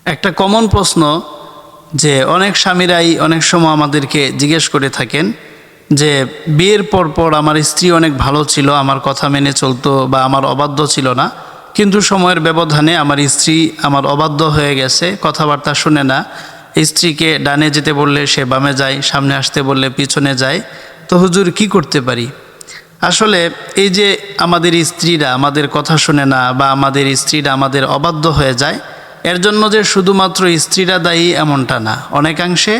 একটা কমন প্রশ্ন যে অনেক স্বামীরাই অনেক সময় আমাদেরকে জিজ্ঞেস করে থাকেন যে বিয়ের পর আমার স্ত্রী অনেক ভালো ছিল, আমার কথা মেনে চলতো বা আমার অবাধ্য ছিল না, কিন্তু সময়ের ব্যবধানে আমার স্ত্রী আমার অবাধ্য হয়ে গেছে, কথাবার্তা শুনে না। স্ত্রীকে ডানে যেতে বললে সে বামে যায়, সামনে আসতে বললে পিছনে যায়। তো হুজুর কি করতে পারি? আসলে এই যে আমাদের স্ত্রীরা আমাদের কথা শুনে না বা আমাদের স্ত্রীরা আমাদের অবাধ্য হয়ে যায়, এর জন্য যে শুধুমাত্র স্ত্রীরা দায়ী এমনটা না, অনেকাংশে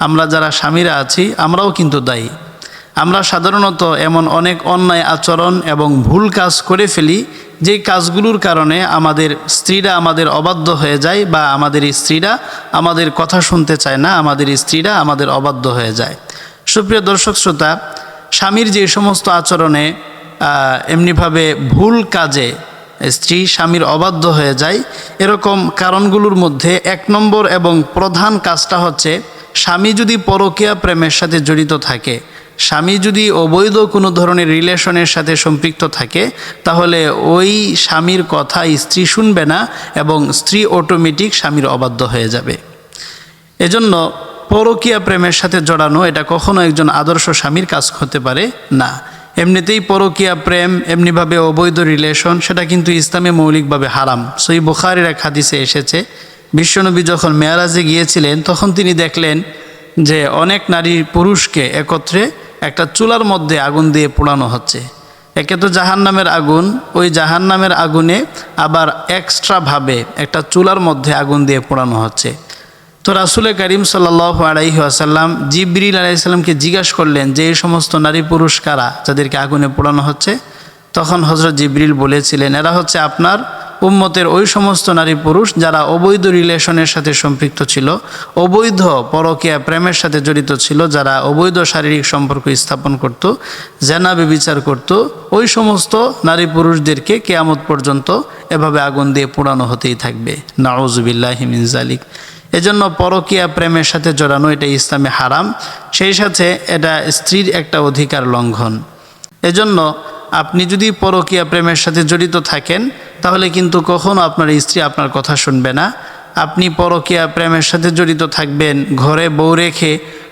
আমরা যারা স্বামীরা আছি আমরাও কিন্তু দায়ী। আমরা সাধারণত এমন অনেক অন্যায় আচরণ এবং ভুল কাজ করে ফেলি, যেই কাজগুলোর কারণে আমাদের স্ত্রীরা আমাদের অবাধ্য হয়ে যায় বা আমাদের স্ত্রীরা আমাদের কথা শুনতে চায় না, আমাদের স্ত্রীরা আমাদের অবাধ্য হয়ে যায়। সুপ্রিয় দর্শক শ্রোতা, স্বামীর যে সমস্ত আচরণে এমনিভাবে ভুল কাজে স্ত্রী স্বামীর অবাধ্য হয়ে যায়, এরকম কারণগুলোর মধ্যে 1 নম্বর এবং প্রধান কাজটা হচ্ছে, স্বামী যদি পরকীয়া প্রেমের সাথে জড়িত থাকে, স্বামী যদি অবৈধ কোনো ধরনের রিলেশনের সাথে সম্পৃক্ত থাকে, তাহলে ওই স্বামীর কথা স্ত্রী শুনবে না এবং স্ত্রী অটোমেটিক স্বামীর অবাধ্য হয়ে যাবে। এজন্য পরকীয়া প্রেমের সাথে জড়ানো এটা কখনো একজন আদর্শ স্বামীর কাজ হতে পারে না। এমনিতেই পরকীয়া প্রেম, এমনিভাবে অবৈধ রিলেশন, সেটা কিন্তু ইসলামে মৌলিকভাবে হারাম। সহিহ বুখারীর এক হাদিসে এসেছে, বিশ্বনবী যখন মেয়ারাজে গিয়েছিলেন তখন তিনি দেখলেন যে অনেক নারী পুরুষকে একত্রে একটা চুলার মধ্যে আগুন দিয়ে পোড়ানো হচ্ছে। একে তো জাহান্নামের আগুন, ওই জাহান্নামের আগুনে আবার এক্সট্রাভাবে একটা চুলার মধ্যে আগুন দিয়ে পোড়ানো হচ্ছে। তো রাসূল করিম সাল্লাল্লাহু আলাইহি ওয়াসাল্লাম জিবরিল আলাইহিস সালামকে জিজ্ঞাসা করলেন যে এই সমস্ত নারী পুরুষ কারা যাদেরকে আগুনে পোড়ানো হচ্ছে? তখন হযরত জিবরিল বলেছিলেন, এরা হচ্ছে আপনার উম্মতের ওই সমস্ত নারী পুরুষ যারা অবৈধ রিলেশনের সাথে সম্পৃক্ত ছিল, অবৈধ পরকীয়া প্রেমের সাথে জড়িত ছিল, যারা অবৈধ শারীরিক সম্পর্ক স্থাপন করত, জেনা ব্যভিচার করত, ওই সমস্ত নারী পুরুষদেরকে কিয়ামত পর্যন্ত এভাবে আগুন দিয়ে পোড়ানো হতেই থাকবে। নাউযুবিল্লাহি মিন যালিক। এজন্য পরকীয়া প্রেমের সাথে জড়ানো এটা ইসলামে হারাম, সেই সাথে এটা স্ত্রীর একটা অধিকার লঙ্ঘন। এজন্য আপনি যদি পরকীয়া প্রেমের সাথে জড়িত থাকেন, তাহলে কিন্তু কখনো আপনার স্ত্রী আপনার কথা শুনবে না। আপনি পরকীয়া প্রেমের সাথে জড়িত থাকবেন, ঘরে বউ রেখে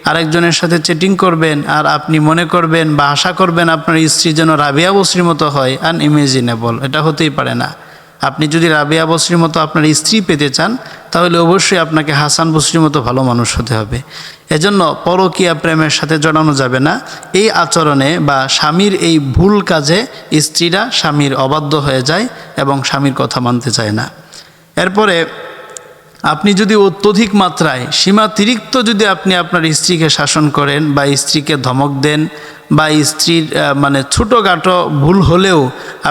আরেকজনের সাথে চ্যাটিং করবেন, আর আপনি মনে করবেন বা আশা করবেন আপনার স্ত্রী যেন রাবিয়া বসরির মতো হয়, আনইমেজিনেবল, এটা হতেই পারে না। আপনি যদি রাবিয়া বসরির মতো আপনার স্ত্রী পেতে চান, তাহলে অবশ্যই আপনাকে হাসান বসরির মতো ভালো মানুষ হতে হবে। এজন্য পরকীয়া প্রেমের সাথে জড়ানো যাবে না। এই আচরণে বা স্বামীর এই ভুল কাজে স্ত্রীরা স্বামীর অবাধ্য হয়ে যায় এবং স্বামীর কথা মানতে চায় না। এরপরে আপনি যদি অত্যধিক মাত্রায় সীমাতিরিক্ত যদি আপনি আপনার স্ত্রীকে শাসন করেন বা স্ত্রীকে ধমক দেন বা স্ত্রীর ছোটোখাটো ভুল হলেও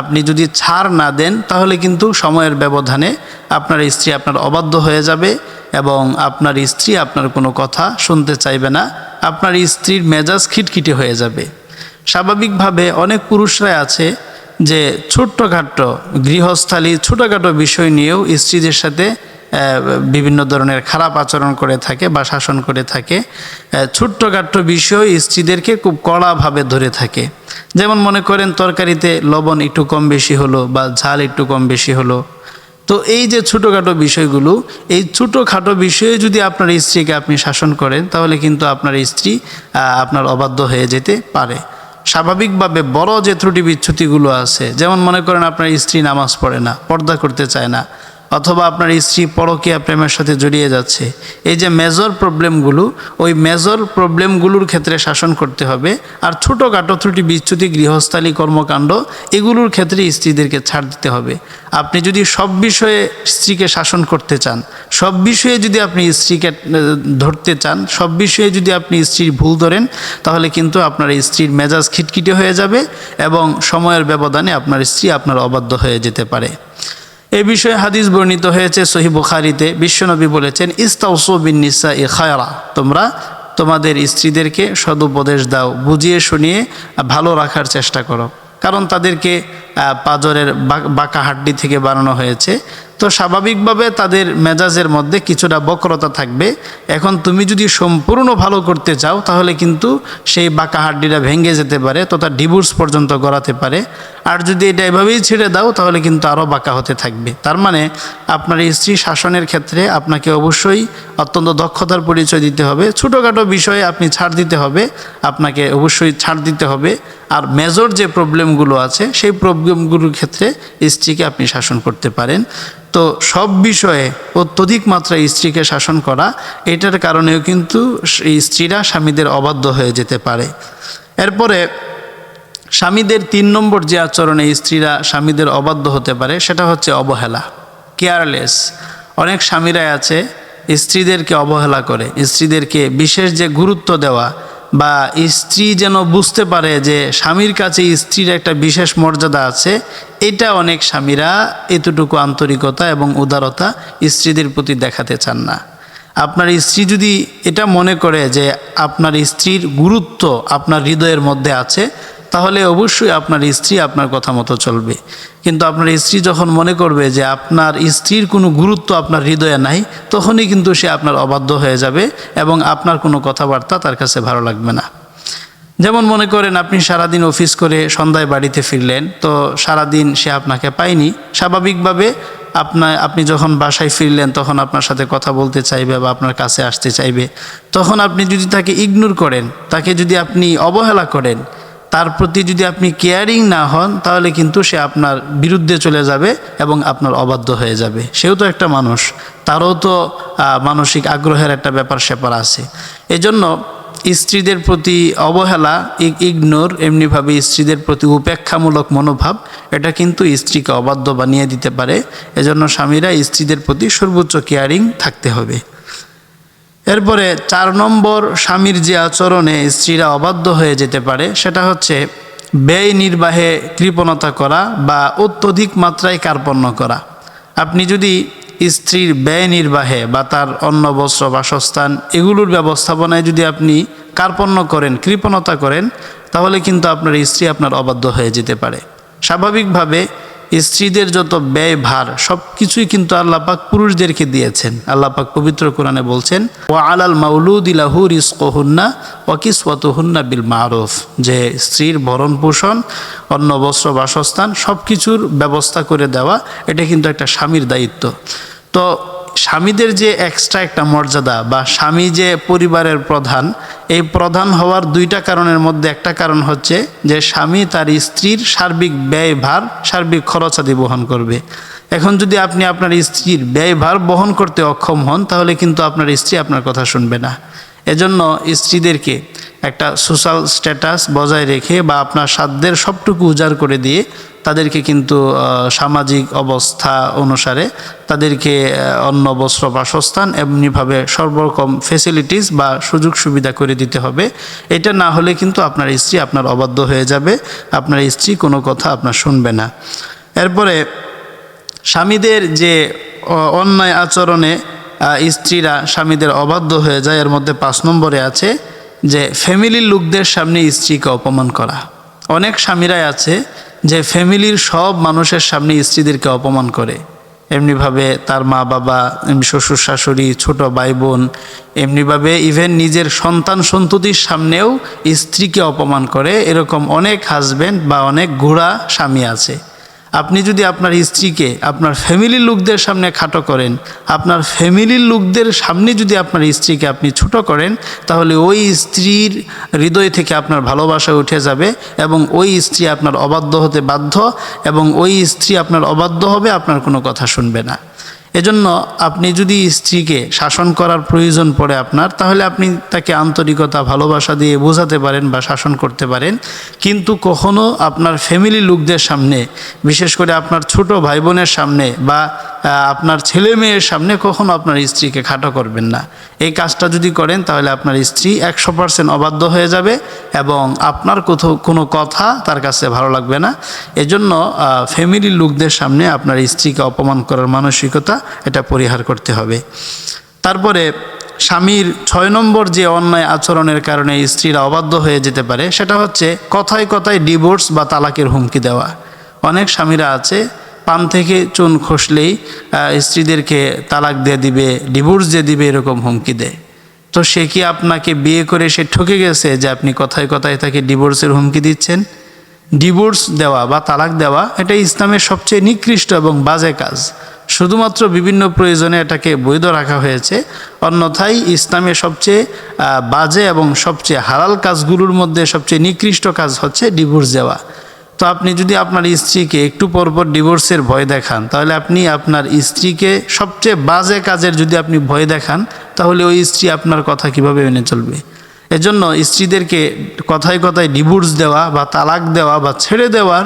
আপনি যদি ছাড় না দেন, তাহলে কিন্তু সময়ের ব্যবধানে আপনার স্ত্রী আপনার অবাধ্য হয়ে যাবে এবং আপনার স্ত্রী আপনার কোনো কথা শুনতে চাইবে না। আপনার স্ত্রীর মেজাজ খিটখিটে হয়ে যাবে। স্বাভাবিকভাবে অনেক পুরুষরাই আছে যে ছোট্টখাটো গৃহস্থালী ছোটোখাটো বিষয় নিয়েও স্ত্রীদের সাথে বিভিন্ন ধরনের খারাপ আচরণ করে থাকে বা শাসন করে থাকে। ছোট্টখাটো বিষয় স্ত্রীদেরকে খুব কড়াভাবে ধরে থাকে। যেমন মনে করেন তরকারিতে লবণ একটু কম বেশি হলো বা ঝাল একটু কম বেশি হলো। তো এই যে ছোটোখাটো বিষয়গুলো, এই ছোটোখাটো বিষয়ে যদি আপনার স্ত্রীকে আপনি শাসন করেন, তাহলে কিন্তু আপনার স্ত্রী আপনার অবাধ্য হয়ে যেতে পারে। স্বাভাবিকভাবে বড় যে ত্রুটি বিচ্যুতিগুলো আছে, যেমন মনে করেন আপনার স্ত্রী নামাজ পড়ে না, পর্দা করতে চায় না, অথবা আপনার স্ত্রী পরকীয়া প্রেমের সাথে জড়িয়ে যাচ্ছে, এই যে মেজর প্রবলেমগুলো, ওই মেজর প্রবলেমগুলোর ক্ষেত্রে শাসন করতে হবে। আর ছোটোখাটো ত্রুটি বিচ্যুতি গৃহস্থালী কর্মকাণ্ড, এগুলোর ক্ষেত্রে স্ত্রীদেরকে ছাড় দিতে হবে। আপনি যদি সব বিষয়ে স্ত্রীকে শাসন করতে চান, সব বিষয়ে যদি আপনি স্ত্রীকে ধরতে চান, সব বিষয়ে যদি আপনি স্ত্রীর ভুল ধরেন, তাহলে কিন্তু আপনার স্ত্রীর মেজাজ খিটখিটে হয়ে যাবে এবং সময়ের ব্যবধানে আপনার স্ত্রী আপনার অবাধ্য হয়ে যেতে পারে। এই বিষয়ে হাদিস বর্ণিত হয়েছে সহিহ বুখারীতে। বিশ্বনবী বলেছেন, ইস্তাউসু বিন-নিসাই খায়রা, তোমরা তোমাদের স্ত্রীদেরকে সদুপদেশ দাও, বুঝিয়ে শুনিয়ে ভালো রাখার চেষ্টা করো। কারণ তাদেরকে পাঁজরের বাঁকা হাড্ডি থেকে বানানো হয়েছে। তো স্বাভাবিকভাবে তাদের মেজাজের মধ্যে কিছুটা বক্রতা থাকবে। এখন তুমি যদি সম্পূর্ণ ভালো করতে চাও, তাহলে কিন্তু সেই বাঁকা হাড্ডিটা ভেঙে যেতে পারে তথা ডিভোর্স পর্যন্ত গড়াতে পারে। আর যদি এটা এভাবেই ছেড়ে দাও তাহলে কিন্তু আরও বাঁকা হতে থাকবে। তার মানে আপনার স্ত্রী শাসনের ক্ষেত্রে আপনাকে অবশ্যই অত্যন্ত দক্ষতার পরিচয় দিতে হবে। ছোটোখাটো বিষয়ে আপনি ছাড় দিতে হবে, আপনাকে অবশ্যই ছাড় দিতে হবে। আর মেজর যে প্রবলেমগুলো আছে সেই প্রবলেমগুলোর ক্ষেত্রে স্ত্রীকে আপনি শাসন করতে পারেন। তো সব বিষয়ে অত্যধিক মাত্রায় স্ত্রীকে শাসন করা, এটার কারণেও কিন্তু স্ত্রীরা স্বামীদের অবাধ্য হয়ে যেতে পারে। এরপরে স্বামীদের 3 নম্বর যে আচরণে স্ত্রীরা স্বামীদের অবাধ্য হতে পারে সেটা হচ্ছে অবহেলা, কেয়ারলেস। অনেক স্বামীরাই আছে স্ত্রীদেরকে অবহেলা করে, স্ত্রীদেরকে বিশেষ যে গুরুত্ব দেওয়া বা স্ত্রী যেন বুঝতে পারে যে স্বামীর কাছে স্ত্রীর একটা বিশেষ মর্যাদা আছে, এটা অনেক স্বামীরা এতটুকু আন্তরিকতা এবং উদারতা স্ত্রীদের প্রতি দেখাতে চান না। আপনার স্ত্রী যদি এটা মনে করে যে আপনার স্ত্রীর গুরুত্ব আপনার হৃদয়ের মধ্যে আছে, তাহলে অবশ্যই আপনার স্ত্রী আপনার কথা মতো চলবে। কিন্তু আপনার স্ত্রী যখন মনে করবে যে আপনার স্ত্রীর কোনো গুরুত্ব আপনার হৃদয়ে নাই, তখনই কিন্তু সে আপনার অবাধ্য হয়ে যাবে এবং আপনার কোনো কথাবার্তা তার কাছে ভালো লাগবে না। যেমন মনে করেন আপনি সারাদিন অফিস করে সন্ধ্যায় বাড়িতে ফিরলেন, তো সারাদিন সে আপনাকে পায়নি, স্বাভাবিকভাবে আপনি যখন বাসায় ফিরলেন তখন আপনার সাথে কথা বলতে চাইবে বা আপনার কাছে আসতে চাইবে। তখন আপনি যদি তাকে ইগনোর করেন, তাকে যদি আপনি অবহেলা করেন, তার প্রতি যদি আপনি কেয়ারিং না হন, তাহলে কিন্তু সে আপনার বিরুদ্ধে চলে যাবে এবং আপনার অবাধ্য হয়ে যাবে। সেও তো একটা মানুষ, তারও তো মানসিক আগ্রহের একটা ব্যাপার স্যাপার আছে। এজন্য স্ত্রীদের প্রতি অবহেলা, ইগনোর, এমনিভাবে স্ত্রীদের প্রতি উপেক্ষামূলক মনোভাব, এটা কিন্তু স্ত্রীকে অবাধ্য বানিয়ে দিতে পারে। এজন্য স্বামীরা স্ত্রীদের প্রতি সর্বোচ্চ কেয়ারিং থাকতে হবে। এরপরে 4 নম্বর স্বামীর যে আচরণে স্ত্রীরা অবাধ্য হয়ে যেতে পারে সেটা হচ্ছে ব্যয় নির্বাহে কৃপণতা করা বা অত্যধিক মাত্রায় কার্পণ্য করা। আপনি যদি স্ত্রীর ব্যয় নির্বাহে বা তার অন্ন বস্ত্র বাসস্থান এগুলোর ব্যবস্থাপনায় যদি আপনি কার্পণ্য করেন, কৃপণতা করেন, তাহলে কিন্তু আপনার স্ত্রী আপনার অবাধ্য হয়ে যেতে পারে। স্বাভাবিকভাবে স্ত্রীদের যত ব্যয় ভার সব কিছুই কিন্তু আল্লাহ পাক পুরুষদেরকে দিয়েছেন। আল্লাহ পাক পবিত্র কোরআনে বলছেন, ওয়া আলাল মাউলুদি লাহু রিজকুহুন্না ওয়া কিসওয়াতুহুন্না বিল মারুফ, যে স্ত্রীর ভরণ পোষণ, অন্ন বস্ত্র বাসস্থান সব কিছুর ব্যবস্থা করে দেওয়া, এটা কিন্তু একটা স্বামীর দায়িত্ব। তো স্বামীদের যে এক্সট্রা একটা মর্যাদা বা স্বামী যে পরিবারের প্রধান, এই প্রধান হওয়ার 2টা কারণের মধ্যে একটা কারণ হচ্ছে যে স্বামী তার স্ত্রীর সার্বিক ব্যয়ভার, সার্বিক খরচাদি বহন করবে। এখন যদি আপনি আপনার স্ত্রীর ব্যয়ভার বহন করতে অক্ষম হন, তাহলে কিন্তু আপনার স্ত্রী আপনার কথা শুনবে না। এজন্য স্ত্রীদেরকে একটা সোশ্যাল স্ট্যাটাস বজায় রেখে বা আপনার সাধ্যের সবটুকু উজাড় করে দিয়ে তাদেরকে কিন্তু সামাজিক অবস্থা অনুসারে তাদেরকে অন্ন বস্ত্র বাসস্থান এমনিভাবে সর্বরকম ফেসিলিটিস বা সুযোগ সুবিধা করে দিতে হবে। এটা না হলে কিন্তু আপনার স্ত্রী আপনার অবাধ্য হয়ে যাবে, আপনার স্ত্রী কোনো কথা আপনার শুনবে না। এরপরে স্বামীদের যে অন্যায় আচরণে স্ত্রীরা স্বামীদের অবাধ্য হয়ে যায়, এর মধ্যে 5 নম্বরে আছে যে ফ্যামিলির লোকদের সামনে স্ত্রীকে অপমান করা। অনেক স্বামীরাই আছে যে ফ্যামিলির সব মানুষের সামনে স্ত্রীদেরকে অপমান করে, এমনিভাবে তার মা বাবা, শ্বশুর শাশুড়ি, ছোট ভাই বোন, এমনিভাবে ইভেন নিজের সন্তান সন্ততির সামনেও স্ত্রীকে অপমান করে। এরকম অনেক হাজব্যান্ড বা অনেক ঘোড়া স্বামী আছে। আপনি যদি আপনার স্ত্রীকে আপনার ফ্যামিলির লোকদের সামনে খাটো করেন, আপনার ফ্যামিলির লোকদের সামনে যদি আপনার স্ত্রীকে আপনি ছোট করেন, তাহলে ওই স্ত্রীর হৃদয় থেকে আপনার ভালোবাসা উঠে যাবে এবং ওই স্ত্রী আপনার অবাধ্য হতে বাধ্য এবং ওই স্ত্রী আপনার অবাধ্য হবে, আপনার কোনো কথা শুনবে না। এজন্য আপনি যদি স্ত্রীকে শাসন করার প্রয়োজন পড়ে আপনার, তাহলে আপনি তাকে আন্তরিকতা, ভালোবাসা দিয়ে বোঝাতে পারেন বা শাসন করতে পারেন। কিন্তু কখনো আপনার ফ্যামিলির লোকদের সামনে, বিশেষ করে আপনার ছোট ভাই বোনের সামনে বা আপনার ছেলে মেয়ের সামনে কখনো আপনার স্ত্রীকে খাটো করবেন না। এই কাজটা যদি করেন তাহলে আপনার স্ত্রী 100% অবাধ্য হয়ে যাবে এবং আপনার কোনো কথা তার কাছে ভালো লাগবে না। এজন্য ফ্যামিলির লোকদের সামনে আপনার স্ত্রীকে অপমান করার মানসিকতা, এটা পরিহার করতে হবে। তারপরে স্বামীর 6 নম্বর যে অন্যায় আচরণের কারণে স্ত্রীরা অবাধ্য হয়ে যেতে পারে সেটা হচ্ছে কথায় কথায় ডিভোর্স বা তালাকের হুমকি দেওয়া। অনেক স্বামীরা আছে পান থেকে চুন খসলেই স্ত্রীদেরকে তালাক দিয়ে দিবে, ডিভোর্স দিয়ে দিবে, এরকম হুমকি দেয়। তো সে কি আপনাকে বিয়ে করে সে ঠকে গেছে যে আপনি কথায় কথায় তাকে ডিভোর্সের হুমকি দিচ্ছেন? ডিভোর্স দেওয়া বা তালাক দেওয়া এটা ইসলামের সবচেয়ে নিকৃষ্ট এবং বাজে কাজ। শুধুমাত্র বিভিন্ন প্রয়োজনে এটাকে বৈধ রাখা হয়েছে, অন্যথায় ইসলামের সবচেয়ে বাজে এবং সবচেয়ে হালাল কাজগুলোর মধ্যে সবচেয়ে নিকৃষ্ট কাজ হচ্ছে ডিভোর্স দেওয়া। তো আপনি যদি আপনার স্ত্রীকে একটু পরপর ডিভোর্সের ভয় দেখান, তাহলে আপনি আপনার স্ত্রীকে সবচেয়ে বাজে কাজের যদি আপনি ভয় দেখান, তাহলে ওই স্ত্রী আপনার কথা কিভাবে মেনে চলবে? এজন্য স্ত্রীদেরকে কথায় কথায় ডিভোর্স দেওয়া বা তালাক দেওয়া বা ছেড়ে দেওয়ার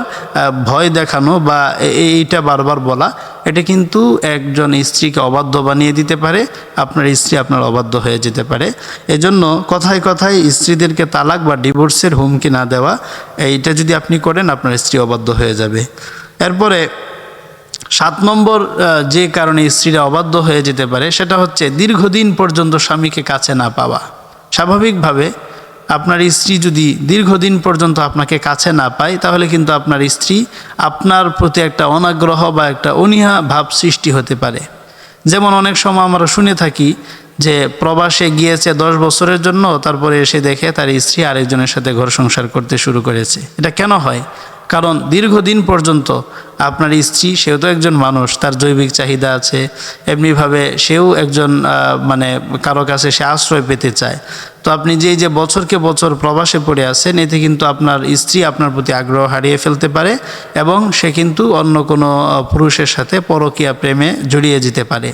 ভয় দেখানো বা এইটা বারবার বলা, এটা কিন্তু একজন স্ত্রীকে অবাধ্য বানিয়ে দিতে পারে, আপনার স্ত্রী আপনার অবাধ্য হয়ে যেতে পারে। এজন্য কথায় কথায় স্ত্রীদেরকে তালাক বা ডিভোর্সের হুমকি না দেওয়া, এইটা যদি আপনি করেন আপনার স্ত্রী অবাধ্য হয়ে যাবে। এরপরে 7 নম্বর যে কারণে স্ত্রীরা অবাধ্য হয়ে যেতে পারে সেটা হচ্ছে দীর্ঘদিন পর্যন্ত স্বামীকে কাছে না পাওয়া। স্বাভাবিকভাবে আপনার স্ত্রী যদি দীর্ঘদিন পর্যন্ত আপনাকে কাছে না পায়, তাহলে কিন্তু আপনার স্ত্রী আপনার প্রতি একটা অনাগ্রহ বা একটা অনীহা ভাব সৃষ্টি হতে পারে। যেমন অনেক সময় আমরা শুনে থাকি যে প্রবাসে গিয়েছে 10 বছরের জন্য, তারপরে এসে দেখে তার স্ত্রী আরেকজনের সাথে ঘর সংসার করতে শুরু করেছে। এটা কেন হয়? কারণ দীর্ঘদিন পর্যন্ত আপনার স্ত্রী, সেও তো একজন মানুষ, তার জৈবিক চাহিদা আছে, এমনিভাবে সেও একজন মানে কারো কাছে সে আশ্রয় পেতে চায়। তো আপনি যে বছরকে বছর প্রবাসে পড়ে আছেন, এতে কিন্তু আপনার স্ত্রী আপনার প্রতি আগ্রহ হারিয়ে ফেলতে পারে এবং সে কিন্তু অন্য কোনো পুরুষের সাথে পরকীয়া প্রেমে জড়িয়ে যেতে পারে।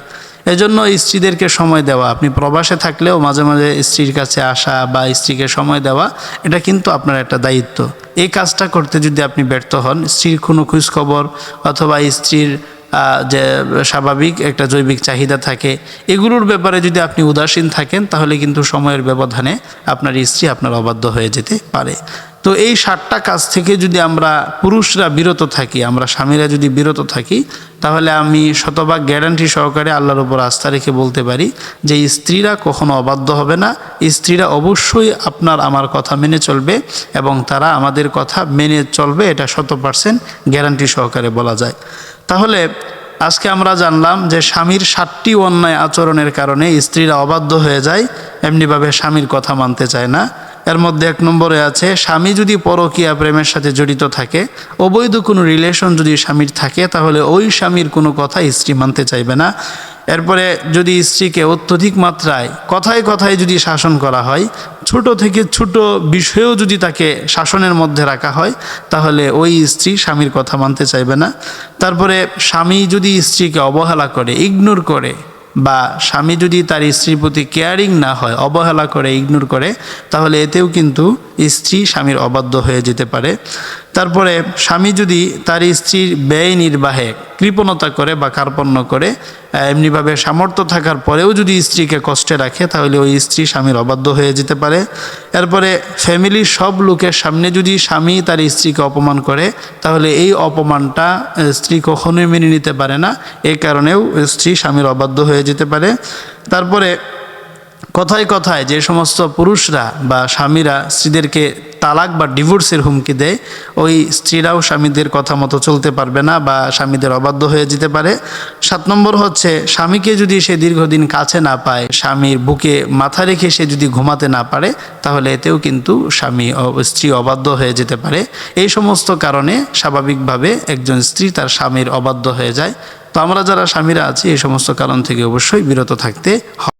এজন্য স্ত্রীদেরকে সময় দেওয়া, আপনি প্রবাসে থাকলেও মাঝে মাঝে স্ত্রীর কাছে আসা বা স্ত্রীকে সময় দেওয়া, এটা কিন্তু আপনার একটা দায়িত্ব। এই কাজটা করতে যদি আপনি ব্যর্থ হন, স্ত্রীর কোনো খোঁজখবর অথবা স্ত্রীর যে স্বাভাবিক একটা জৈবিক চাহিদা থাকে, এগুলোর ব্যাপারে যদি আপনি উদাসীন থাকেন, তাহলে কিন্তু সময়ের ব্যবধানে আপনার স্ত্রী আপনার অবাধ্য হয়ে যেতে পারে। তো এই 7টা কাজ থেকে যদি আমরা পুরুষরা বিরত থাকি, আমরা স্বামীরা যদি বিরত থাকি, তাহলে আমি শতভাগ গ্যারান্টি সহকারে আল্লাহর উপর আস্থা রেখে বলতে পারি যে স্ত্রীরা কখনো অবাধ্য হবে না। স্ত্রীরা অবশ্যই আপনার আমার কথা মেনে চলবে এবং তারা আমাদের কথা মেনে চলবে, এটা 100% গ্যারান্টি সহকারে বলা যায়। তাহলে আজকে আমরা জানলাম যে স্বামীর 7টি অন্যায় আচরণের কারণে স্ত্রীরা অবাধ্য হয়ে যায়, এমনিভাবে স্বামীর কথা মানতে চায় না। এর মধ্যে 1 নম্বরে আছে, স্বামী যদি পরকীয়া প্রেমের সাথে জড়িত থাকে, অবৈধ কোনো রিলেশন যদি স্বামীর থাকে, তাহলে ওই স্বামীর কোনো কথা স্ত্রী মানতে চাইবে না। এরপরে যদি স্ত্রীকে অত্যধিক মাত্রায় কথায় কথায় যদি শাসন করা হয়, ছোট থেকে ছোট বিষয়েও যদি তাকে শাসনের মধ্যে রাখা হয়, তাহলে ওই স্ত্রী স্বামীর কথা মানতে চাইবে না। তারপরে স্বামী যদি স্ত্রীকে অবহেলা করে, ইগনোর করে, বা স্বামী যদি তার স্ত্রীর প্রতি কেয়ারিং না হয়, অবহেলা করে, ইগনোর করে, তাহলে এতেও কিন্তু স্ত্রী স্বামীর অবাধ্য হয়ে যেতে পারে। তারপরে স্বামী যদি তার স্ত্রীর ব্যয় নির্বাহে কৃপণতা করে বা কার্পণ্য করে, এমনিভাবে সামর্থ্য থাকার পরেও যদি স্ত্রীকে কষ্টে রাখে, তাহলে ওই স্ত্রী স্বামীর অবাধ্য হয়ে যেতে পারে। এরপরে ফ্যামিলির সব লোকের সামনে যদি স্বামী তার স্ত্রীকে অপমান করে, তাহলে এই অপমানটা স্ত্রী কখনোই মেনে নিতে পারে না, এই কারণেও স্ত্রী স্বামীর অবাধ্য হয়ে যেতে পারে। তারপরে কথায় কথায় যে সমস্ত পুরুষরা বা স্বামীরা স্ত্রীদেরকে তালাক বা ডিভোর্সের হুমকি দেয়, ওই স্ত্রীরাও স্বামীদের কথা মতো চলতে পারবে না বা স্বামীদের অবাধ্য হয়ে যেতে পারে। 7 নম্বর হচ্ছে, স্বামীকে যদি সে দীর্ঘদিন কাছে না পায়, স্বামীর বুকে মাথা রেখে সে যদি ঘুমাতে না পারে, তাহলে এতেও কিন্তু স্ত্রী অবাধ্য হয়ে যেতে পারে। এই সমস্ত কারণে স্বাভাবিকভাবে একজন স্ত্রী তার স্বামীর অবাধ্য হয়ে যায়। তো আমরা যারা স্বামীরা আছি, এই সমস্ত কারণ থেকে অবশ্যই বিরত থাকতে হবে।